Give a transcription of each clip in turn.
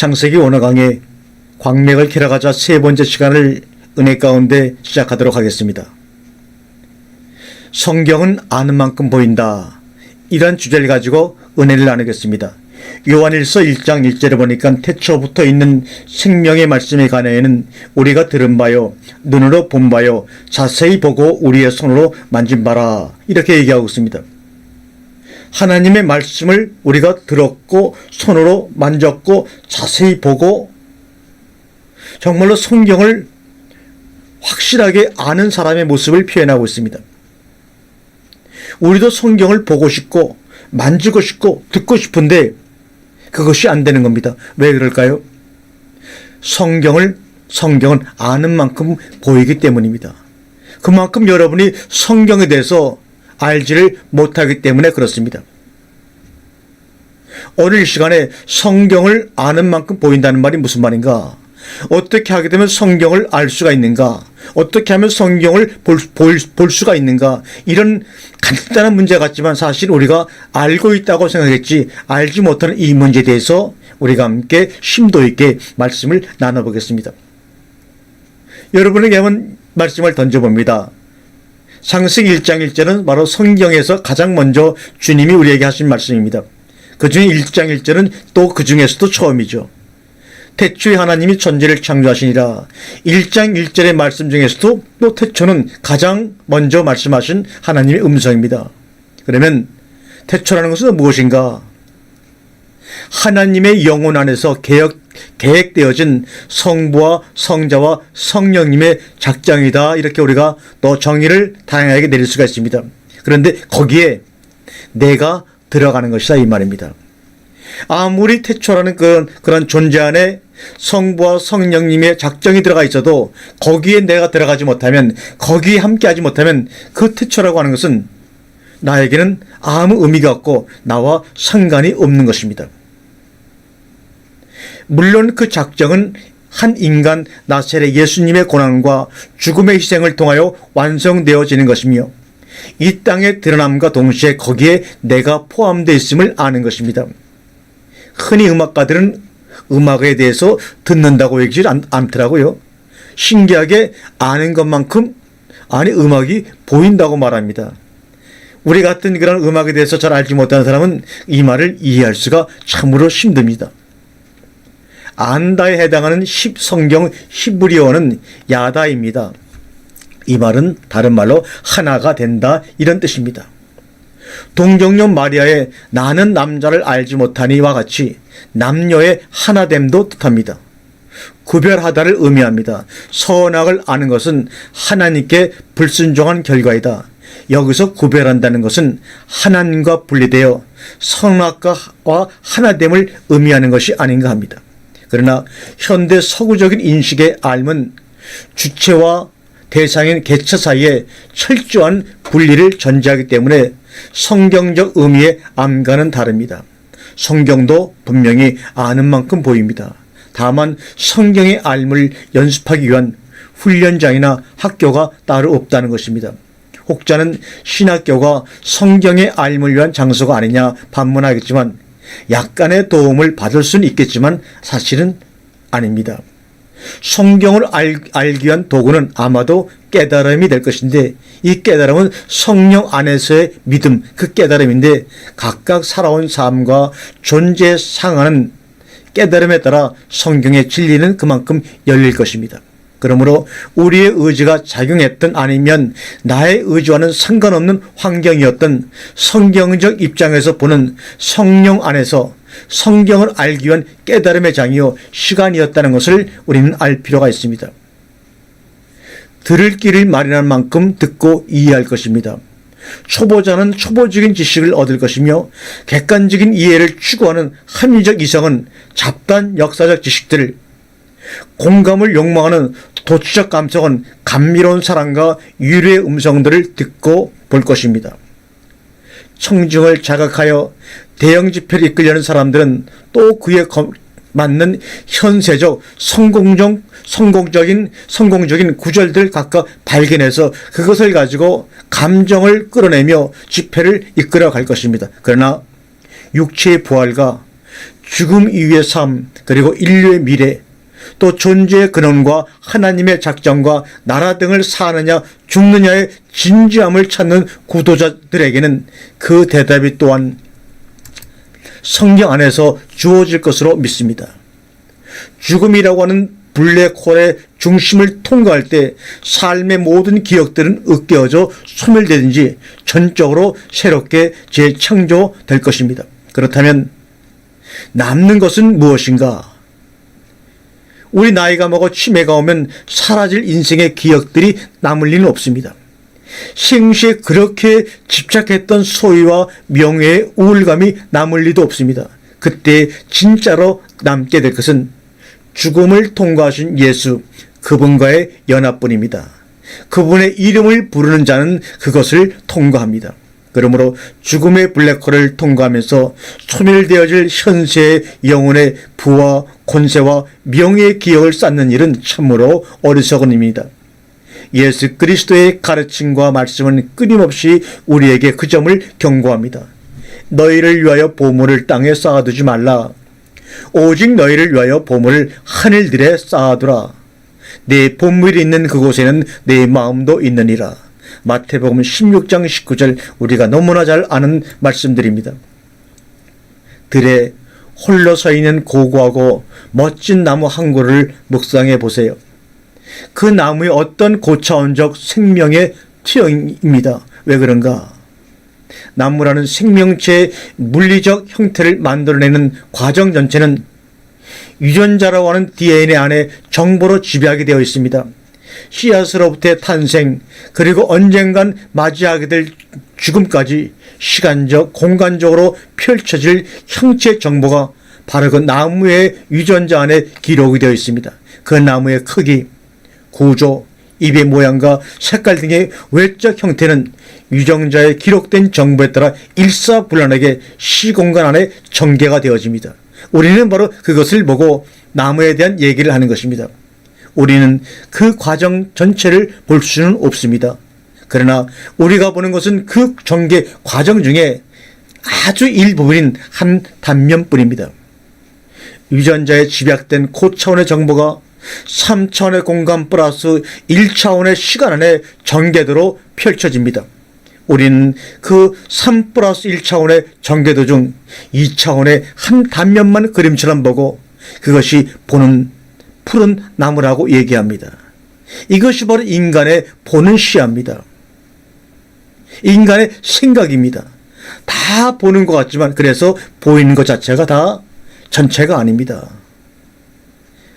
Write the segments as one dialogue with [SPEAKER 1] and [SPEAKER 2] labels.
[SPEAKER 1] 창세기 오너 강의 광맥을 캐러가자 세 번째 시간을 은혜 가운데 시작하도록 하겠습니다. 성경은 아는 만큼 보인다. 이런 주제를 가지고 은혜를 나누겠습니다. 요한일서 1장 1절에 보니까 태초부터 있는 생명의 말씀에 관하여는 우리가 들은 바요 눈으로 본 바요 자세히 보고 우리의 손으로 만진 바라, 이렇게 얘기하고 있습니다. 하나님의 말씀을 우리가 들었고 손으로 만졌고 자세히 보고 정말로 성경을 확실하게 아는 사람의 모습을 표현하고 있습니다. 우리도 성경을 보고 싶고 만지고 싶고 듣고 싶은데 그것이 안 되는 겁니다. 왜 그럴까요? 성경은 아는 만큼 보이기 때문입니다. 그만큼 여러분이 성경에 대해서 알지를 못하기 때문에 그렇습니다. 오늘 이 시간에 성경을 아는 만큼 보인다는 말이 무슨 말인가? 어떻게 하게 되면 성경을 알 수가 있는가? 어떻게 하면 성경을 볼 수가 있는가? 이런 간단한 문제 같지만 사실 우리가 알고 있다고 생각했지 알지 못하는 이 문제에 대해서 우리가 함께 심도 있게 말씀을 나눠보겠습니다. 여러분에게 한번 말씀을 던져봅니다. 창세기 1장 1절은 바로 성경에서 가장 먼저 주님이 우리에게 하신 말씀입니다. 그 중에 1장 1절은 또 그 중에서도 처음이죠. 태초에 하나님이 천지를 창조하시니라. 1장 1절의 말씀 중에서도 또 태초는 가장 먼저 말씀하신 하나님의 음성입니다. 그러면 태초라는 것은 무엇인가? 하나님의 영혼 안에서 계획되어진 성부와 성자와 성령님의 작정이다. 이렇게 우리가 또 정의를 다양하게 내릴 수가 있습니다. 그런데 거기에 내가 들어가는 것이다, 이 말입니다. 아무리 태초라는 그런 존재 안에 성부와 성령님의 작정이 들어가 있어도 거기에 내가 들어가지 못하면, 거기에 함께하지 못하면 그 태초라고 하는 것은 나에게는 아무 의미가 없고 나와 상관이 없는 것입니다. 물론 그 작정은 한 인간 나사렛 예수님의 고난과 죽음의 희생을 통하여 완성되어지는 것이며 이 땅에 드러남과 동시에 거기에 내가 포함되어 있음을 아는 것입니다. 흔히 음악가들은 음악에 대해서 듣는다고 얘기하지 않더라고요. 신기하게 아는 것만큼 음악이 보인다고 말합니다. 우리 같은 그런 음악에 대해서 잘 알지 못하는 사람은 이 말을 이해할 수가 참으로 힘듭니다. 안다에 해당하는 성경 히브리어는 야다입니다. 이 말은 다른 말로 하나가 된다, 이런 뜻입니다. 동정녀 마리아의 나는 남자를 알지 못하니와 같이 남녀의 하나됨도 뜻합니다. 구별하다를 의미합니다. 선악을 아는 것은 하나님께 불순종한 결과이다. 여기서 구별한다는 것은 하나님과 분리되어 선악과 하나됨을 의미하는 것이 아닌가 합니다. 그러나 현대 서구적인 인식의 알은 주체와 대상인 개체 사이에 철저한 분리를 전제하기 때문에 성경적 의미의 암과는 다릅니다. 성경도 분명히 아는 만큼 보입니다. 다만 성경의 알을 연습하기 위한 훈련장이나 학교가 따로 없다는 것입니다. 혹자는 신학교가 성경의 알을 위한 장소가 아니냐 반문하겠지만 약간의 도움을 받을 수는 있겠지만 사실은 아닙니다. 성경을 알기 위한 도구는 아마도 깨달음이 될 것인데 이 깨달음은 성령 안에서의 믿음, 그 깨달음인데 각각 살아온 삶과 존재에 상하는 깨달음에 따라 성경의 진리는 그만큼 열릴 것입니다. 그러므로 우리의 의지가 작용했든 아니면 나의 의지와는 상관없는 환경이었던 성경적 입장에서 보는 성령 안에서 성경을 알기 위한 깨달음의 장이요 시간이었다는 것을 우리는 알 필요가 있습니다. 들을 길을 마련할 만큼 듣고 이해할 것입니다. 초보자는 초보적인 지식을 얻을 것이며 객관적인 이해를 추구하는 합리적 이성은 잡다한 역사적 지식들, 공감을 욕망하는 도취적 감성은 감미로운 사랑과 유래의 음성들을 듣고 볼 것입니다. 청중을 자극하여 대형 집회를 이끌려는 사람들은 또 그에 맞는 현세적 성공적인 구절들을 각각 발견해서 그것을 가지고 감정을 끌어내며 집회를 이끌어 갈 것입니다. 그러나 육체의 부활과 죽음 이후의 삶, 그리고 인류의 미래, 또 존재의 근원과 하나님의 작정과 나라 등을 사느냐 죽느냐의 진지함을 찾는 구도자들에게는 그 대답이 또한 성경 안에서 주어질 것으로 믿습니다. 죽음이라고 하는 블랙홀의 중심을 통과할 때 삶의 모든 기억들은 으깨어져 소멸되든지 전적으로 새롭게 재창조될 것입니다. 그렇다면 남는 것은 무엇인가? 우리 나이가 먹어 치매가 오면 사라질 인생의 기억들이 남을 리는 없습니다. 생시에 그렇게 집착했던 소유와 명예의 우울감이 남을 리도 없습니다. 그때 진짜로 남게 될 것은 죽음을 통과하신 예수, 그분과의 연합뿐입니다. 그분의 이름을 부르는 자는 그것을 통과합니다. 그러므로 죽음의 블랙홀을 통과하면서 소멸되어질 현세의 영혼의 부와 권세와 명예의 기억을 쌓는 일은 참으로 어리석은 일입니다. 예수 그리스도의 가르침과 말씀은 끊임없이 우리에게 그 점을 경고합니다. 너희를 위하여 보물을 땅에 쌓아두지 말라. 오직 너희를 위하여 보물을 하늘들에 쌓아두라. 내 보물이 있는 그곳에는 내 마음도 있느니라. 마태복음 16장 19절, 우리가 너무나 잘 아는 말씀들입니다. 들에 홀로 서 있는 고고하고 멋진 나무 한 그루를 묵상해 보세요. 그 나무의 어떤 고차원적 생명의 투영입니다. 왜 그런가? 나무라는 생명체의 물리적 형태를 만들어내는 과정 전체는 유전자라고 하는 DNA 안에 정보로 지배하게 되어 있습니다. 씨앗으로부터의 탄생, 그리고 언젠간 맞이하게 될 죽음까지 시간적, 공간적으로 펼쳐질 형체 정보가 바로 그 나무의 유전자 안에 기록이 되어 있습니다. 그 나무의 크기, 구조, 잎의 모양과 색깔 등의 외적 형태는 유전자에 기록된 정보에 따라 일사불란하게 시공간 안에 전개가 되어집니다. 우리는 바로 그것을 보고 나무에 대한 얘기를 하는 것입니다. 우리는 그 과정 전체를 볼 수는 없습니다. 그러나 우리가 보는 것은 그 전개 과정 중에 아주 일부분인 한 단면뿐입니다. 유전자에 집약된 고차원의 정보가 3차원의 공간 플러스 1차원의 시간 안에 전개도로 펼쳐집니다. 우리는 그 3 플러스 1차원의 전개도 중 2차원의 한 단면만 그림처럼 보고 그것이 보는 푸른 나무라고 얘기합니다. 이것이 바로 인간의 보는 시야입니다. 인간의 생각입니다. 다 보는 것 같지만 그래서 보이는 것 자체가 다 전체가 아닙니다.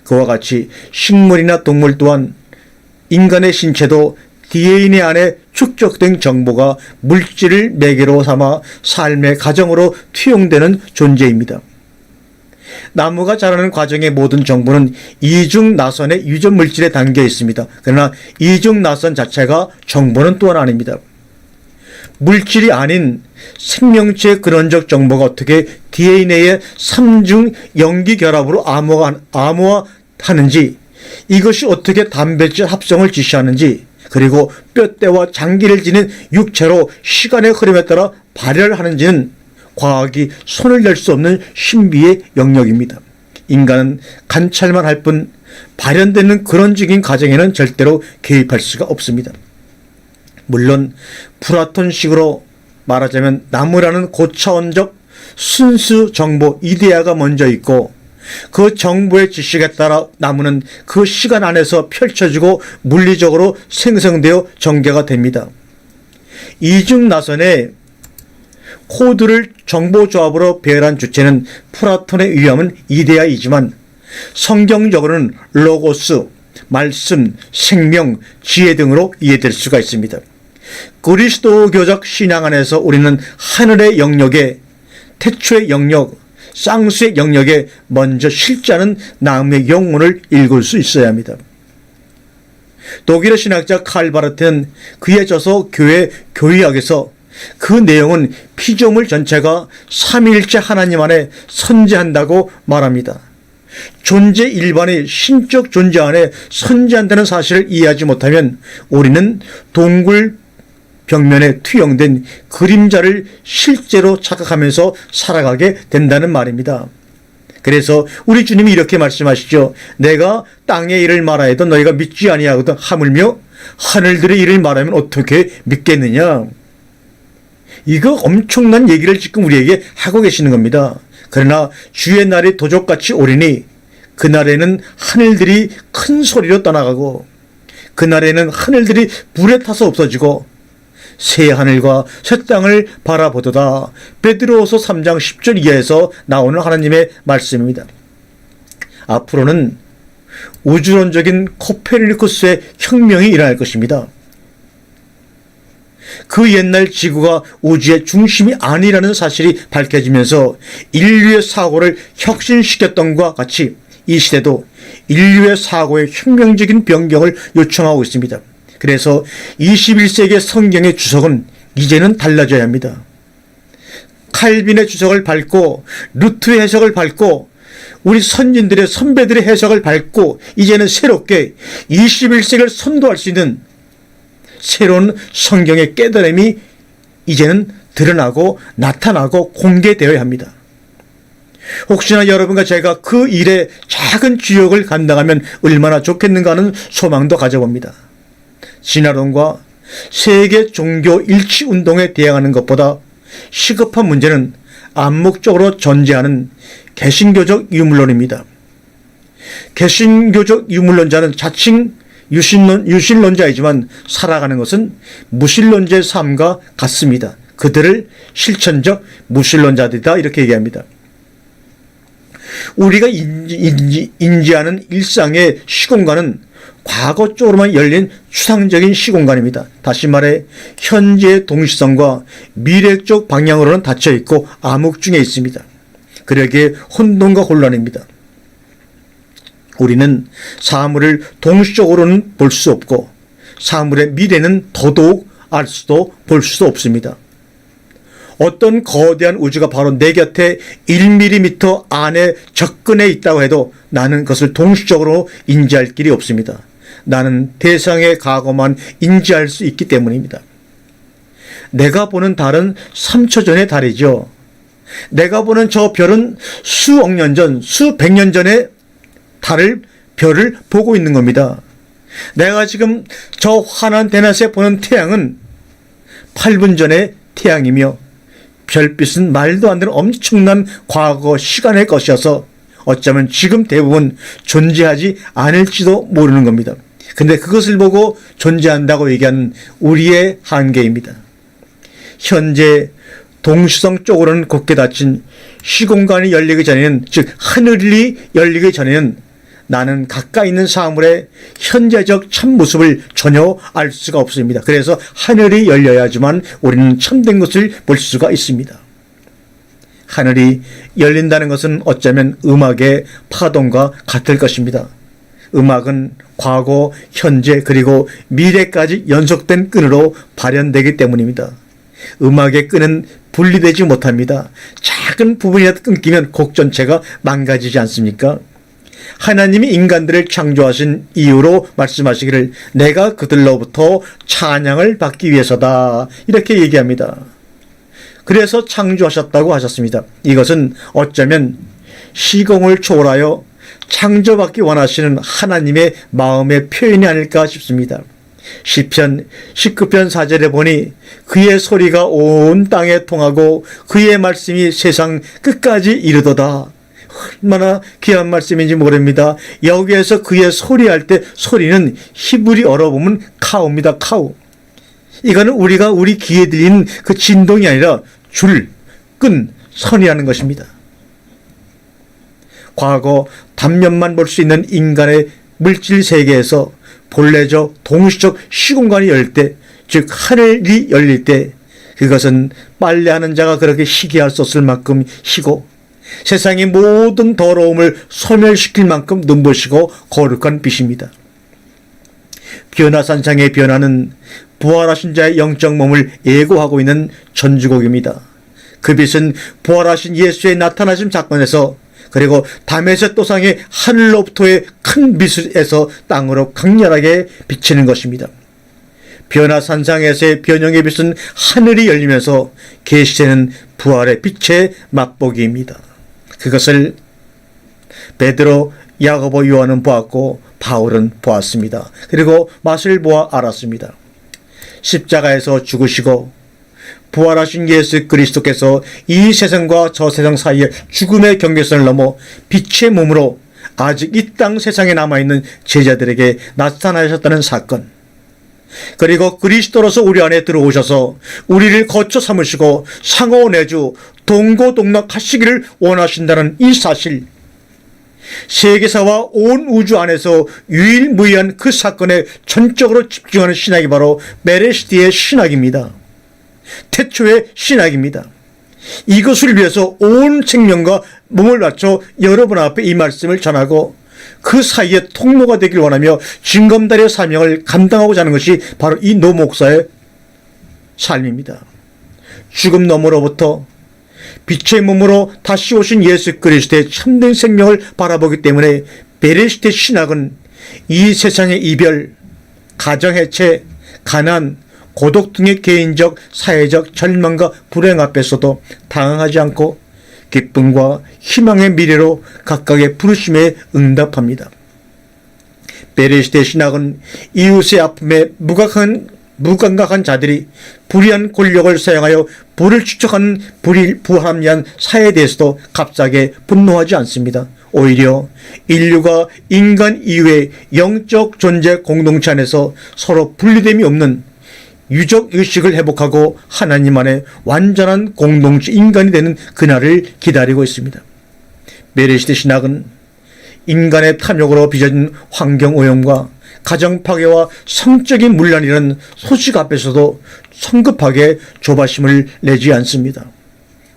[SPEAKER 1] 그와 같이 식물이나 동물 또한 인간의 신체도 DNA 안에 축적된 정보가 물질을 매개로 삼아 삶의 과정으로 투영되는 존재입니다. 나무가 자라는 과정의 모든 정보는 이중나선의 유전 물질에 담겨 있습니다. 그러나 이중나선 자체가 정보는 또한 아닙니다. 물질이 아닌 생명체의 근원적 정보가 어떻게 DNA의 3중 염기 결합으로 암호화하는지, 이것이 어떻게 단백질 합성을 지시하는지, 그리고 뼈대와 장기를 지닌 육체로 시간의 흐름에 따라 발열하는지는 과학이 손을 댈 수 없는 신비의 영역입니다. 인간은 관찰만 할 뿐 발현되는 근원적인 과정에는 절대로 개입할 수가 없습니다. 물론 플라톤식으로 말하자면 나무라는 고차원적 순수 정보 이데아가 먼저 있고 그 정보의 지식에 따라 나무는 그 시간 안에서 펼쳐지고 물리적으로 생성되어 전개가 됩니다. 이중나선의 코드를 정보조합으로 배열한 주체는 플라톤에 의하면 이데아이지만 성경적으로는 로고스, 말씀, 생명, 지혜 등으로 이해될 수가 있습니다. 그리스도교적 신앙 안에서 우리는 하늘의 영역에, 태초의 영역, 쌍수의 영역에 먼저 실제하는 나무의 영혼을 읽을 수 있어야 합니다. 독일의 신학자 칼 바르트는 그의 저서 교회 교의학에서 그 내용은 피조물 전체가 삼위일체 하나님 안에 선재한다고 말합니다. 존재 일반의 신적 존재 안에 선재한다는 사실을 이해하지 못하면 우리는 동굴 벽면에 투영된 그림자를 실제로 착각하면서 살아가게 된다는 말입니다. 그래서 우리 주님이 이렇게 말씀하시죠. 내가 땅의 일을 말하여도 너희가 믿지 아니하거든 하물며 하늘들의 일을 말하면 어떻게 믿겠느냐. 이거 엄청난 얘기를 지금 우리에게 하고 계시는 겁니다. 그러나 주의 날이 도적같이 오리니 그날에는 하늘들이 큰 소리로 떠나가고 그날에는 하늘들이 불에 타서 없어지고 새 하늘과 새 땅을 바라보도다. 베드로후서 3장 10절 이하에서 나오는 하나님의 말씀입니다. 앞으로는 우주론적인 코페르니쿠스의 혁명이 일어날 것입니다. 그 옛날 지구가 우주의 중심이 아니라는 사실이 밝혀지면서 인류의 사고를 혁신시켰던 것과 같이 이 시대도 인류의 사고의 혁명적인 변경을 요청하고 있습니다. 그래서 21세기의 성경의 주석은 이제는 달라져야 합니다. 칼빈의 주석을 밟고 루트의 해석을 밟고 우리 선진들의 선배들의 해석을 밟고 이제는 새롭게 21세기를 선도할 수 있는 새로운 성경의 깨달음이 이제는 드러나고 나타나고 공개되어야 합니다. 혹시나 여러분과 제가 그 일에 작은 주역을 감당하면 얼마나 좋겠는가 하는 소망도 가져봅니다. 진화론과 세계 종교 일치 운동에 대항하는 것보다 시급한 문제는 암묵적으로 존재하는 개신교적 유물론입니다. 개신교적 유물론자는 자칭 유신론자이지만 살아가는 것은 무신론자의 삶과 같습니다. 그들을 실천적 무신론자들이다 이렇게 얘기합니다. 우리가 인지하는 일상의 시공간은 과거 쪽으로만 열린 추상적인 시공간입니다. 다시 말해 현재의 동시성과 미래적 방향으로는 닫혀있고 암흑중에 있습니다. 그러기에 혼돈과 혼란입니다. 우리는 사물을 동시적으로는 볼 수 없고 사물의 미래는 더더욱 알 수도 볼 수도 없습니다. 어떤 거대한 우주가 바로 내 곁에 1mm 안에 접근해 있다고 해도 나는 그것을 동시적으로 인지할 길이 없습니다. 나는 대상의 과거만 인지할 수 있기 때문입니다. 내가 보는 달은 3초 전의 달이죠. 내가 보는 저 별은 수억 년 전, 수백 년 전에 별을 보고 있는 겁니다. 내가 지금 저 환한 대낮에 보는 태양은 8분 전의 태양이며 별빛은 말도 안 되는 엄청난 과거 시간의 것이어서 어쩌면 지금 대부분 존재하지 않을지도 모르는 겁니다. 근데 그것을 보고 존재한다고 얘기하는 우리의 한계입니다. 현재 동시성 쪽으로는 곧게 닫힌 시공간이 열리기 전에는, 즉 하늘이 열리기 전에는 나는 가까이 있는 사물의 현재적 참모습을 전혀 알 수가 없습니다. 그래서 하늘이 열려야지만 우리는 참된 것을 볼 수가 있습니다. 하늘이 열린다는 것은 어쩌면 음악의 파동과 같을 것입니다. 음악은 과거, 현재 그리고 미래까지 연속된 끈으로 발현되기 때문입니다. 음악의 끈은 분리되지 못합니다. 작은 부분이라도 끊기면 곡 전체가 망가지지 않습니까? 하나님이 인간들을 창조하신 이유로 말씀하시기를 내가 그들로부터 찬양을 받기 위해서다 이렇게 얘기합니다. 그래서 창조하셨다고 하셨습니다. 이것은 어쩌면 시공을 초월하여 창조받기 원하시는 하나님의 마음의 표현이 아닐까 싶습니다. 시편 19편 4절에 보니 그의 소리가 온 땅에 통하고 그의 말씀이 세상 끝까지 이르도다. 얼마나 귀한 말씀인지 모릅니다. 여기에서 그의 소리할 때 소리는 히브리어로 보면 카우입니다. 카우. 이거는 우리가 우리 귀에 들리는 그 진동이 아니라 줄, 끈, 선이라는 것입니다. 과거 단면만 볼 수 있는 인간의 물질 세계에서 본래적 동시적 시공간이 열 때, 즉 하늘이 열릴 때 그것은 빨래하는 자가 그렇게 희귀할 수 없을 만큼 희고 세상의 모든 더러움을 소멸시킬 만큼 눈부시고 거룩한 빛입니다. 변화산상의 변화는 부활하신 자의 영적 몸을 예고하고 있는 전주곡입니다. 그 빛은 부활하신 예수의 나타나심 사건에서 그리고 다메섹 도상의 하늘로부터의 큰 빛에서 땅으로 강렬하게 비치는 것입니다. 변화산상에서의 변형의 빛은 하늘이 열리면서 계시되는 부활의 빛의 맛보기입니다. 그것을 베드로, 야고보, 요한은 보았고 바울은 보았습니다. 그리고 맛을 보아 알았습니다. 십자가에서 죽으시고 부활하신 예수 그리스도께서 이 세상과 저 세상 사이의 죽음의 경계선을 넘어 빛의 몸으로 아직 이 땅 세상에 남아있는 제자들에게 나타나셨다는 사건, 그리고 그리스도로서 우리 안에 들어오셔서 우리를 거처 삼으시고 상호내주 동고동락하시기를 원하신다는 이 사실, 세계사와 온 우주 안에서 유일무이한 그 사건에 전적으로 집중하는 신학이 바로 메레시티의 신학입니다. 태초의 신학입니다. 이것을 위해서 온 생명과 몸을 바쳐 여러분 앞에 이 말씀을 전하고 그 사이에 통로가 되길 원하며 징검다리의 사명을 감당하고자 하는 것이 바로 이 노 목사의 삶입니다. 죽음 너머로부터 빛의 몸으로 다시 오신 예수 그리스도의 참된 생명을 바라보기 때문에 베레시티 신학은 이 세상의 이별, 가정해체, 가난, 고독 등의 개인적, 사회적 절망과 불행 앞에서도 당황하지 않고 기쁨과 희망의 미래로 각각의 부르심에 응답합니다. 베레시티 신학은 이웃의 아픔에 무감각한 자들이 불의한 권력을 사용하여 부를 축적하는 불합리한 사회에 대해서도 값싸게 분노하지 않습니다. 오히려 인류가 인간 이외의 영적 존재 공동체 안에서 서로 분리됨이 없는 유적 의식을 회복하고 하나님 안에 완전한 공동체 인간이 되는 그날을 기다리고 있습니다. 메레시티 신학은 인간의 탐욕으로 빚어진 환경오염과 가정 파괴와 성적인 문란이라는 소식 앞에서도 성급하게 조바심을 내지 않습니다.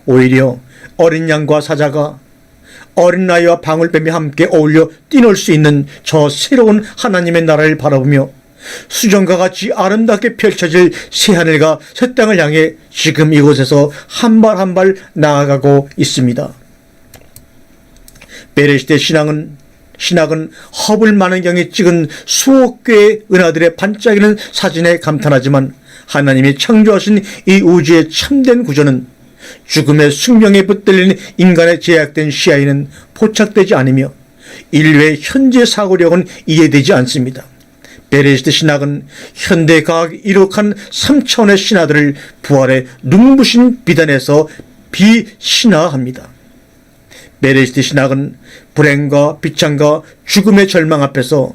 [SPEAKER 1] 오히려 어린 양과 사자가 어린 아이와 방울뱀이 함께 어울려 뛰놀 수 있는 저 새로운 하나님의 나라를 바라보며 수정과 같이 아름답게 펼쳐질 새하늘과 새 땅을 향해 지금 이곳에서 한 발 한 발 나아가고 있습니다. 베레시티 신학은 허블 만원경이 찍은 수억 개의 은하들의 반짝이는 사진에 감탄하지만 하나님이 창조하신 이 우주의 참된 구조는 죽음의 숙명에 붙들리는 인간의 제약된 시야에는 포착되지 않으며 인류의 현재 사고력은 이해되지 않습니다. 베레시티 신학은 현대과학이 이룩한 3차원의 신화들을 부활의 눈부신 비단에서 비신화합니다. 베레시티 신학은 불행과 비참과 죽음의 절망 앞에서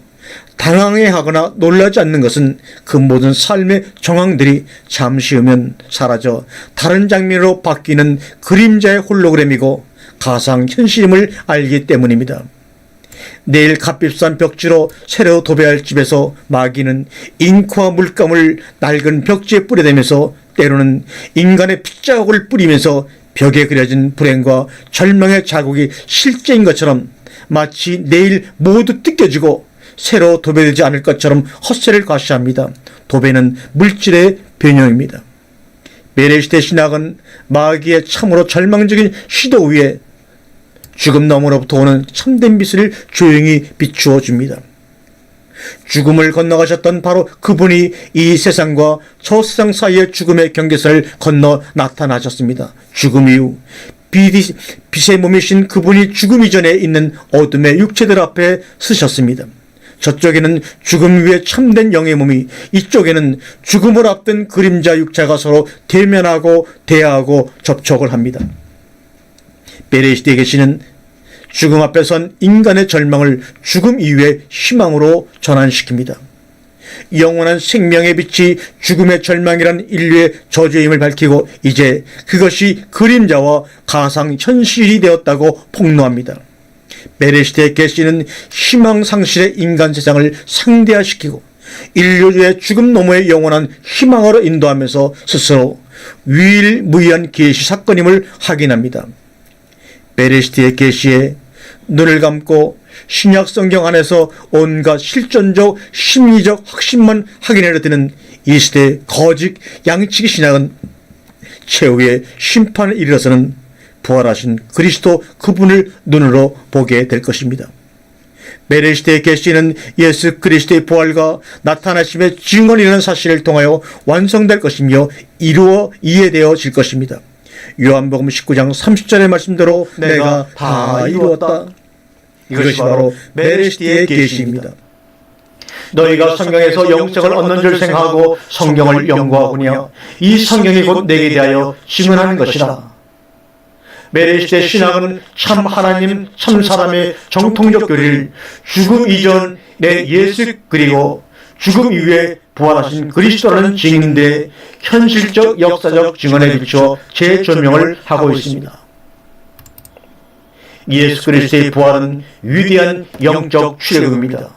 [SPEAKER 1] 당황해하거나 놀라지 않는 것은 그 모든 삶의 정황들이 잠시 후면 사라져 다른 장면으로 바뀌는 그림자의 홀로그램이고 가상현실임을 알기 때문입니다. 내일 값비싼 벽지로 새로 도배할 집에서 마귀는 잉크와 물감을 낡은 벽지에 뿌려대면서 때로는 인간의 핏자국을 뿌리면서 벽에 그려진 불행과 절망의 자국이 실제인 것처럼 마치 내일 모두 뜯겨지고 새로 도배되지 않을 것처럼 헛세를 과시합니다. 도배는 물질의 변형입니다. 메레시티 신학은 마귀의 참으로 절망적인 시도 위에 죽음 너머로부터 오는 참된 빛을 조용히 비추어 줍니다. 죽음을 건너가셨던 바로 그분이 이 세상과 저 세상 사이의 죽음의 경계선을 건너 나타나셨습니다. 죽음 이후 빛의 몸이신 그분이 죽음 이전에 있는 어둠의 육체들 앞에 서셨습니다. 저쪽에는 죽음 위에 참된 영의 몸이, 이쪽에는 죽음을 앞둔 그림자 육체가 서로 대면하고 대화하고 접촉을 합니다. 베레시티에 계시는 죽음 앞에 선 인간의 절망을 죽음 이후의 희망으로 전환시킵니다. 영원한 생명의 빛이 죽음의 절망이란 인류의 저주임을 밝히고 이제 그것이 그림자와 가상 현실이 되었다고 폭로합니다. 베레시티의 계시는 희망상실의 인간 세상을 상대화시키고 인류의 죽음 너머의 영원한 희망으로 인도하면서 스스로 유일무이한 계시 사건임을 확인합니다. 베레시티의 계시에 눈을 감고 신약 성경 안에서 온갖 실존적 심리적 확신만 확인해야 되는 이 시대의 거짓 양치기 신학은 최후의 심판에 이르러서는 부활하신 그리스도 그분을 눈으로 보게 될 것입니다. 베레시티의 계시는 예수 그리스도의 부활과 나타나심의 증언이라는 사실을 통하여 완성될 것이며 이루어 이해되어질 것입니다. 요한복음 19장 30절의 말씀대로 내가 다 이루었다. 이것이 바로 메레시티의 계시입니다. 너희가 성경에서 영생을 얻는 줄 생각하고 성경을 연구하오냐? 이 성경이 곧 내게 대하여 증언하는 것이라. 메레시티의 신학은 참 하나님, 참 사람의 정통적 교리를 죽음 이전 내 예수 그리고 죽음 이후에 부활하신 그리스도라는 증인데 현실적 역사적 증언에 비추어 재조명을 하고 있습니다. 예수 그리스도의 부활은 위대한 영적 출애굽입니다.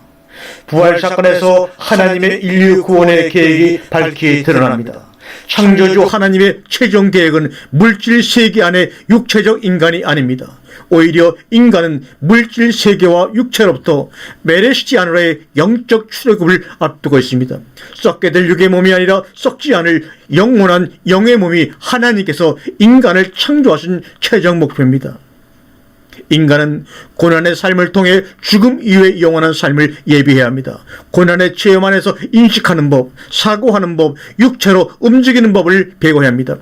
[SPEAKER 1] 부활 사건에서 하나님의 인류 구원의 계획이 밝히 드러납니다. 창조주 하나님의 최종 계획은 물질 세계 안에 육체적 인간이 아닙니다. 오히려 인간은 물질 세계와 육체로부터 메레시티 안으로의 영적 출애굽을 앞두고 있습니다. 썩게 될 육의 몸이 아니라 썩지 않을 영원한 영의 몸이 하나님께서 인간을 창조하신 최종 목표입니다. 인간은 고난의 삶을 통해 죽음 이후의 영원한 삶을 예비해야 합니다. 고난의 체험 안에서 인식하는 법, 사고하는 법, 육체로 움직이는 법을 배워야 합니다.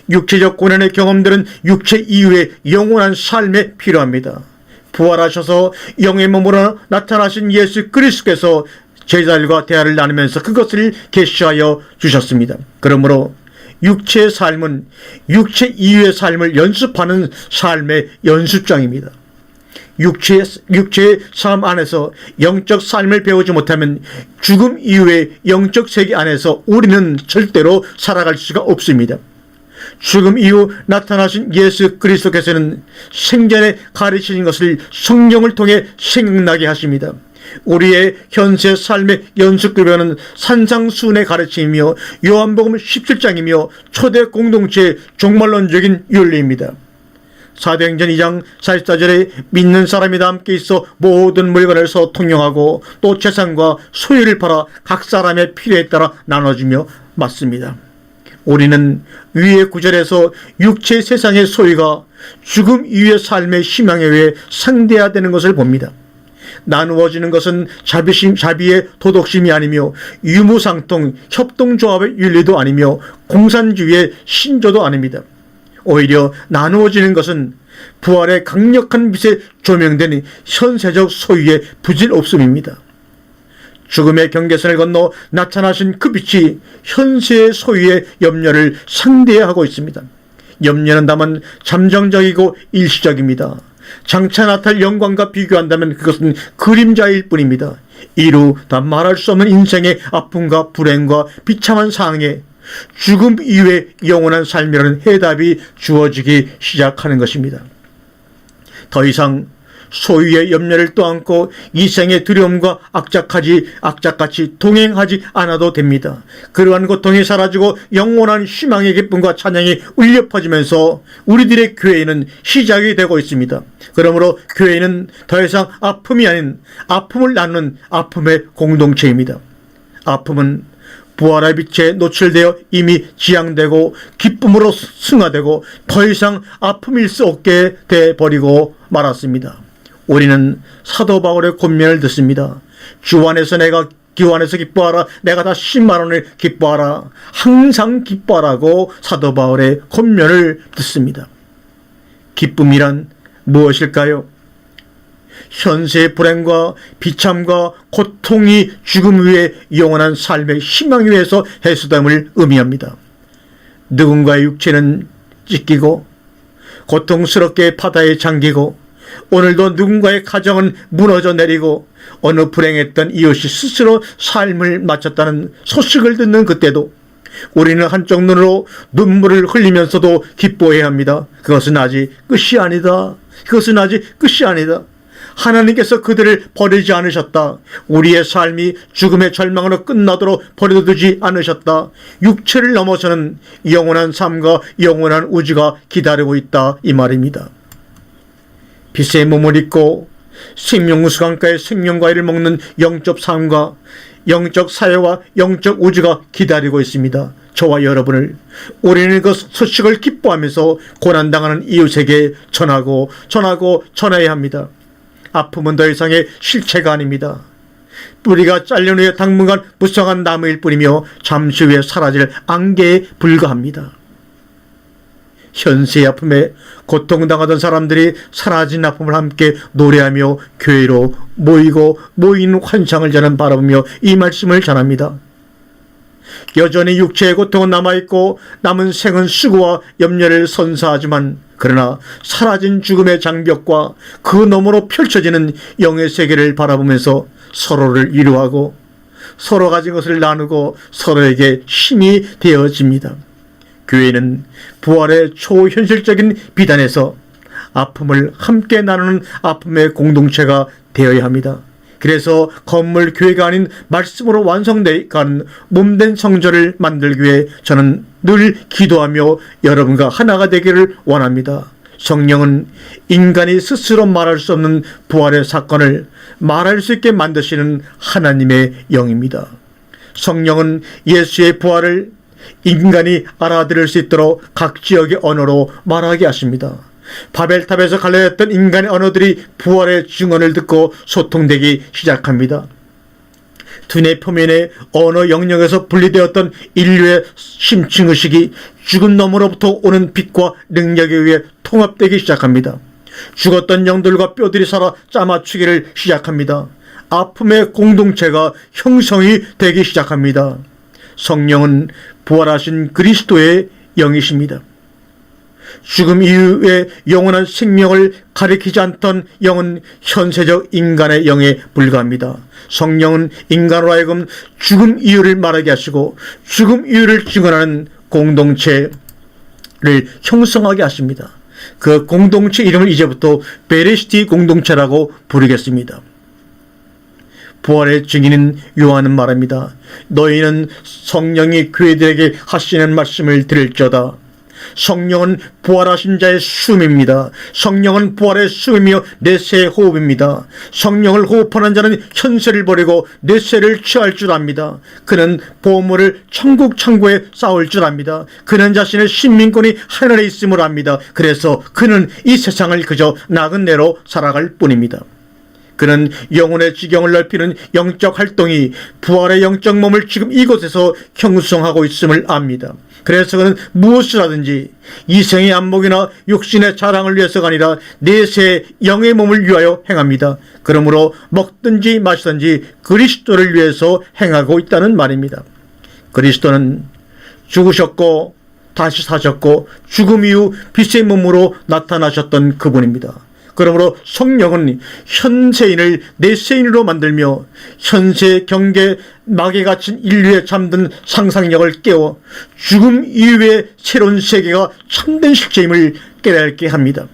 [SPEAKER 1] 육체적 고난의 경험들은 육체 이후의 영원한 삶에 필요합니다. 부활하셔서 영의 몸으로 나타나신 예수 그리스도께서 제자들과 대화를 나누면서 그것을 계시하여 주셨습니다. 그러므로 육체의 삶은 육체 이후의 삶을 연습하는 삶의 연습장입니다. 육체의 삶 안에서 영적 삶을 배우지 못하면 죽음 이후의 영적 세계 안에서 우리는 절대로 살아갈 수가 없습니다. 죽음 이후 나타나신 예수 그리스도께서는 생전에 가르치신 것을 성경을 통해 생각나게 하십니다. 우리의 현세 삶의 연습급여는 산상수훈의 가르침이며 요한복음 17장이며 초대 공동체의 종말론적인 윤리입니다. 사도행전 2장 44절에 믿는 사람이 다 함께 있어 모든 물건을 서 통용하고 또 재산과 소유를 팔아 각 사람의 필요에 따라 나눠주며 맞습니다. 우리는 위의 구절에서 육체 세상의 소유가 죽음 이후의 삶의 희망에 의해 상대화되는 것을 봅니다. 나누어지는 것은 자비의 도덕심이 아니며 유무상통 협동조합의 윤리도 아니며 공산주의의 신조도 아닙니다. 오히려 나누어지는 것은 부활의 강력한 빛에 조명된 현세적 소유의 부질없음입니다. 죽음의 경계선을 건너 나타나신 그 빛이 현세의 소유의 염려를 상대해야 하고 있습니다. 염려는 다만 잠정적이고 일시적입니다. 장차 나타날 영광과 비교한다면 그것은 그림자일 뿐입니다. 이루 다 말할 수 없는 인생의 아픔과 불행과 비참한 상황에 죽음 이후의 영원한 삶이라는 해답이 주어지기 시작하는 것입니다. 더 이상 소유의 염려를 떠안고 이생의 두려움과 악착같이 동행하지 않아도 됩니다. 그러한 고통이 사라지고 영원한 희망의 기쁨과 찬양이 울려 퍼지면서 우리들의 교회는 시작이 되고 있습니다. 그러므로 교회는 더 이상 아픔이 아닌 아픔을 나누는 아픔의 공동체입니다. 아픔은 부활의 빛에 노출되어 이미 지향되고 기쁨으로 승화되고 더 이상 아픔일 수 없게 돼버리고 말았습니다. 우리는 사도 바울의 권면을 듣습니다. 주 안에서 내가 기호 안에서 기뻐하라. 내가 다 10만 원을 기뻐하라. 항상 기뻐하라고 사도 바울의 권면을 듣습니다. 기쁨이란 무엇일까요? 현세의 불행과 비참과 고통이 죽음 위에 영원한 삶의 희망 위에서 해소됨을 의미합니다. 누군가의 육체는 찢기고 고통스럽게 바다에 잠기고 오늘도 누군가의 가정은 무너져 내리고 어느 불행했던 이웃이 스스로 삶을 마쳤다는 소식을 듣는 그때도 우리는 한쪽 눈으로 눈물을 흘리면서도 기뻐해야 합니다. 그것은 아직 끝이 아니다. 그것은 아직 끝이 아니다. 하나님께서 그들을 버리지 않으셨다. 우리의 삶이 죽음의 절망으로 끝나도록 버려두지 않으셨다. 육체를 넘어서는 영원한 삶과 영원한 우주가 기다리고 있다. 이 말입니다. 빛의 몸을 입고 생명수 강가의 생명과일을 먹는 영적 삶과 영적 사회와 영적 우주가 기다리고 있습니다. 저와 여러분을 우리는 그 소식을 기뻐하면서 고난당하는 이웃에게 전해야 합니다. 아픔은 더 이상의 실체가 아닙니다. 뿌리가 잘린 후에 당분간 무성한 나무일 뿐이며 잠시 후에 사라질 안개에 불과합니다. 현세의 아픔에 고통당하던 사람들이 사라진 아픔을 함께 노래하며 교회로 모이는 환상을 저는 바라보며 이 말씀을 전합니다. 여전히 육체의 고통은 남아있고 남은 생은 수고와 염려를 선사하지만 그러나 사라진 죽음의 장벽과 그 너머로 펼쳐지는 영의 세계를 바라보면서 서로를 위로하고 서로 가진 것을 나누고 서로에게 힘이 되어집니다. 교회는 부활의 초현실적인 비단에서 아픔을 함께 나누는 아픔의 공동체가 되어야 합니다. 그래서 건물 교회가 아닌 말씀으로 완성되어 가는 몸된 성전을 만들기 위해 저는 늘 기도하며 여러분과 하나가 되기를 원합니다. 성령은 인간이 스스로 말할 수 없는 부활의 사건을 말할 수 있게 만드시는 하나님의 영입니다. 성령은 예수의 부활을 인간이 알아들을 수 있도록 각 지역의 언어로 말하게 하십니다. 바벨탑에서 갈라졌던 인간의 언어들이 부활의 증언을 듣고 소통되기 시작합니다. 두뇌 표면의 언어 영역에서 분리되었던 인류의 심층의식이 죽은 너머로부터 오는 빛과 능력에 의해 통합되기 시작합니다. 죽었던 영들과 뼈들이 살아 짜맞추기를 시작합니다. 아픔의 공동체가 형성이 되기 시작합니다. 성령은 부활하신 그리스도의 영이십니다. 죽음 이후에 영원한 생명을 가리키지 않던 영은 현세적 인간의 영에 불과합니다. 성령은 인간으로 하여금 죽음 이유를 말하게 하시고 죽음 이유를 증언하는 공동체를 형성하게 하십니다. 그 공동체 이름을 이제부터 베레시티 공동체라고 부르겠습니다. 부활의 증인인 요한은 말합니다. 너희는 성령이 교회들에게 하시는 말씀을 들을지어다. 성령은 부활하신 자의 숨입니다. 성령은 부활의 숨이며 내세의 호흡입니다. 성령을 호흡하는 자는 현세를 버리고 내세를 취할 줄 압니다. 그는 보물을 천국 창고에 쌓을 줄 압니다. 그는 자신의 신민권이 하늘에 있음을 압니다. 그래서 그는 이 세상을 그저 나그네로 살아갈 뿐입니다. 그는 영혼의 지경을 넓히는 영적 활동이 부활의 영적 몸을 지금 이곳에서 형성하고 있음을 압니다. 그래서 그는 무엇을 하든지 이생의 안목이나 육신의 자랑을 위해서가 아니라 내세의 영의 몸을 위하여 행합니다. 그러므로 먹든지 마시든지 그리스도를 위해서 행하고 있다는 말입니다. 그리스도는 죽으셨고 다시 사셨고 죽음 이후 빛의 몸으로 나타나셨던 그분입니다. 그러므로 성령은 현세인을 내세인으로 만들며 현세 경계 막에 갇힌 인류에 잠든 상상력을 깨워 죽음 이후의 새로운 세계가 참된 실체임을 깨닫게 합니다.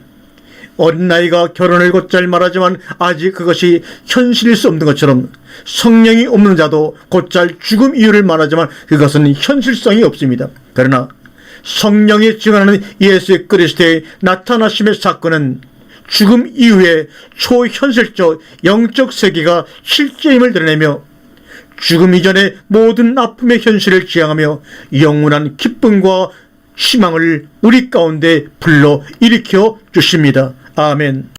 [SPEAKER 1] 어린 나이가 결혼을 곧잘 말하지만 아직 그것이 현실일 수 없는 것처럼 성령이 없는 자도 곧잘 죽음 이유를 말하지만 그것은 현실성이 없습니다. 그러나 성령이 증언하는 예수 그리스도의 나타나심의 사건은 죽음 이후에 초현실적 영적 세계가 실제임을 드러내며 죽음 이전의 모든 아픔의 현실을 지향하며 영원한 기쁨과 희망을 우리 가운데 불러 일으켜 주십니다. 아멘.